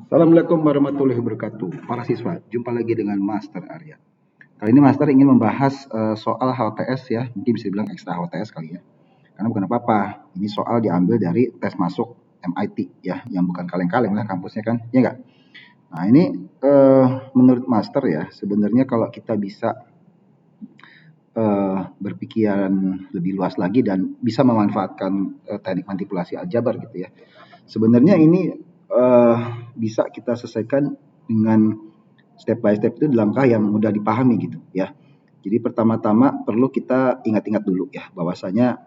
Assalamualaikum warahmatullahi wabarakatuh. Para siswa, jumpa lagi dengan Master Arya. Kali ini Master ingin membahas soal HOTS ya, mungkin bisa dibilang ekstra HOTS kali ya. Karena bukan apa-apa, ini soal diambil dari tes masuk MIT ya, yang bukan kaleng-kaleng lah kampusnya kan, ya enggak? Nah ini menurut Master ya, sebenarnya kalau kita bisa berpikiran lebih luas lagi dan bisa memanfaatkan teknik manipulasi aljabar gitu ya. Sebenarnya ini bisa kita selesaikan dengan step by step itu di langkah yang mudah dipahami gitu ya. Jadi pertama-tama perlu kita ingat-ingat dulu ya bahwasanya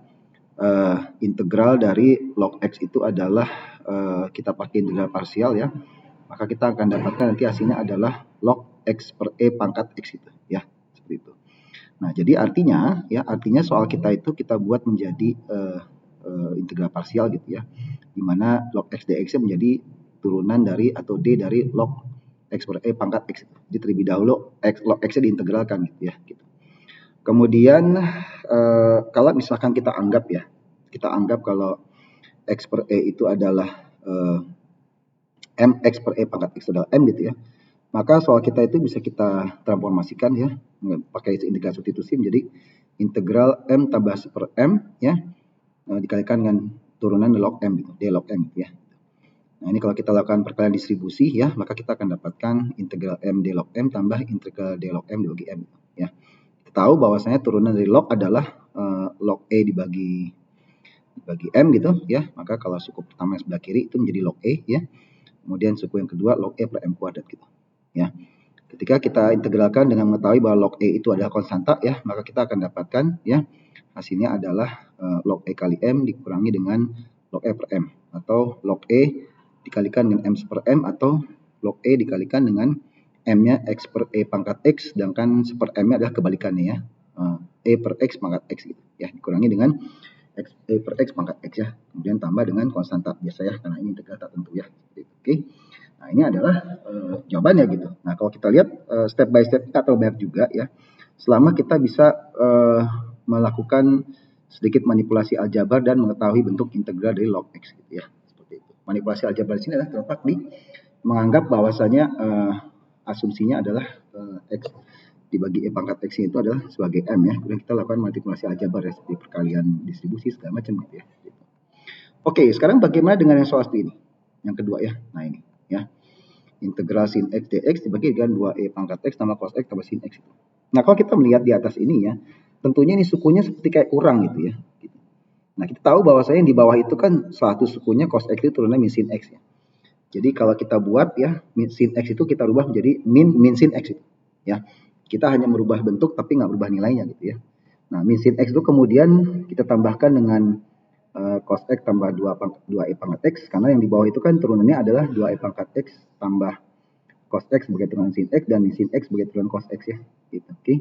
integral dari log x itu adalah kita pakai integral parsial ya. Maka kita akan dapatkan nanti hasilnya adalah log x per e pangkat x gitu ya. Seperti itu. Nah, jadi artinya soal kita itu kita buat menjadi integral parsial gitu ya. Di mana log x dx menjadi turunan dari atau d dari log x per e pangkat x. Jadi terlebih dahulu log x-nya diintegralkan gitu ya. Gitu. Kemudian kalau misalkan kita anggap kalau x per e itu adalah mx per e pangkat x adalah m gitu ya. Maka soal kita itu bisa kita transformasikan ya, pakai integral substitusi menjadi integral m tambah per m ya, dikalikan dengan turunan log m gitu, d log m gitu ya. Nah ini kalau kita lakukan perkalian distribusi ya, maka kita akan dapatkan integral m d log m tambah integral d log m dibagi m ya. Kita tahu bahwasanya turunan dari log adalah log e dibagi m gitu ya, maka kalau suku pertama yang sebelah kiri itu menjadi log e ya, kemudian suku yang kedua log e per m kuadrat gitu ya. Ketika kita integralkan dengan mengetahui bahwa log e itu adalah konstanta ya, maka kita akan dapatkan ya hasilnya adalah log e kali m dikurangi dengan log e per m, atau log e dikalikan dengan m per m, atau log e dikalikan dengan m-nya x per e pangkat x, sedangkan per m-nya adalah kebalikannya ya, e per x pangkat x gitu ya, dikurangi dengan x e per x pangkat x ya, kemudian tambah dengan konstanta biasa ya, karena ini integral tak tentu ya. Oke. Nah ini adalah jawabannya gitu. Nah kalau kita lihat step by step atau banyak juga ya, selama kita bisa melakukan sedikit manipulasi aljabar dan mengetahui bentuk integral dari log x gitu ya, seperti itu. Manipulasi aljabar di sini adalah terletak di menganggap bahwasanya asumsinya adalah x dibagi e pangkat x itu adalah sebagai m ya. Kemudian kita lakukan manipulasi aljabar ya, seperti perkalian distribusi segala macam gitu ya. Gitu. Oke, sekarang bagaimana dengan yang soal ini? Yang kedua ya. Nah ini ya. Integral sin x dx dibagi dengan 2e pangkat x tambah cos x tambah sin x. Nah kalau kita melihat di atas ini ya, tentunya ini sukunya seperti kayak kurang gitu ya. Nah kita tahu bahwasanya di bawah itu kan satu sukunya cos x itu turunnya min sin x ya. Jadi kalau kita buat ya, min sin x itu kita rubah menjadi min sin x itu ya. Kita hanya merubah bentuk tapi nggak berubah nilainya gitu ya. Nah min sin x itu kemudian kita tambahkan dengan cos x tambah 2e pangkat x, karena yang di bawah itu kan turunannya adalah 2e pangkat x tambah cos x sebagai turunan sin x dan sin x sebagai turunan cos x ya. Gitu. Oke.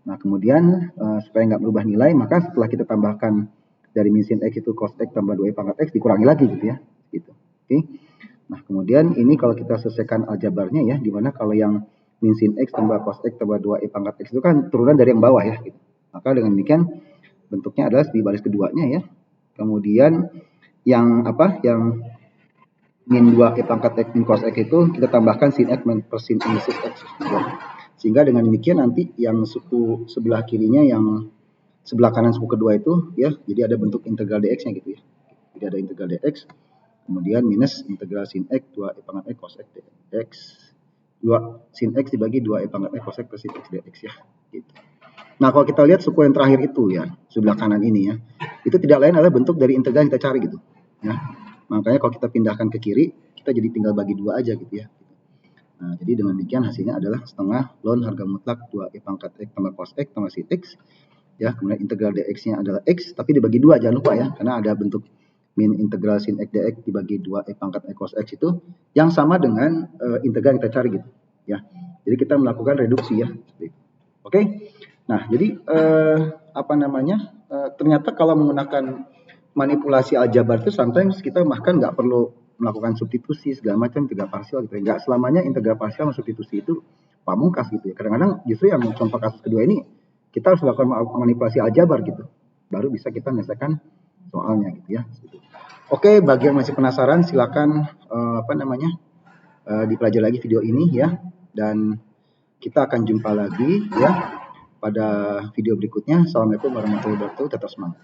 Nah kemudian supaya nggak berubah nilai, maka setelah kita tambahkan dari min sin x itu cos x tambah 2e pangkat x dikurangi lagi gitu ya. Gitu. Oke. Nah kemudian ini kalau kita selesaikan aljabarnya ya, dimana kalau yang min sin x tambah cos x tambah 2e pangkat x itu kan turunan dari yang bawah ya. Gitu. Maka dengan demikian bentuknya adalah di baris keduanya ya. Kemudian yang min 2 e pangkat x min cos x itu kita tambahkan sin x per sin inisis x ya. Sehingga dengan demikian nanti yang suku sebelah kirinya yang sebelah kanan suku kedua itu ya, jadi ada bentuk integral dx-nya gitu ya. Jadi ada integral dx kemudian minus integral sin x 2 e pangkat x cos x dx 2 sin x dibagi 2 e pangkat x cos x per sin x dx ya gitu. Nah, kalau kita lihat suku yang terakhir itu ya, sebelah kanan ini ya, itu tidak lain adalah bentuk dari integral yang kita cari gitu. Ya. Makanya kalau kita pindahkan ke kiri, kita jadi tinggal bagi 2 aja gitu ya. Nah, jadi dengan demikian hasilnya adalah setengah ln harga mutlak 2e pangkat x tambah cos x tambah sin x. Ya, kemudian integral dx-nya adalah x, tapi dibagi 2, jangan lupa ya, karena ada bentuk min integral sin x dx dibagi 2e pangkat x cos x itu yang sama dengan integral yang kita cari gitu. Ya. Jadi kita melakukan reduksi ya. Oke. Nah, jadi ternyata kalau menggunakan manipulasi aljabar itu sometimes kita bahkan nggak perlu melakukan substitusi segala macam integral parsial gitu. Nggak selamanya integral parsial dan substitusi itu pamungkas gitu ya. Kadang-kadang justru yang contoh kasus kedua ini kita harus melakukan manipulasi aljabar gitu. Baru bisa kita menyelesaikan soalnya gitu ya. Oke, bagi yang masih penasaran silakan dipelajari lagi video ini ya, dan kita akan jumpa lagi ya pada video berikutnya. Assalamualaikum warahmatullahi wabarakatuh. Tetap semangat.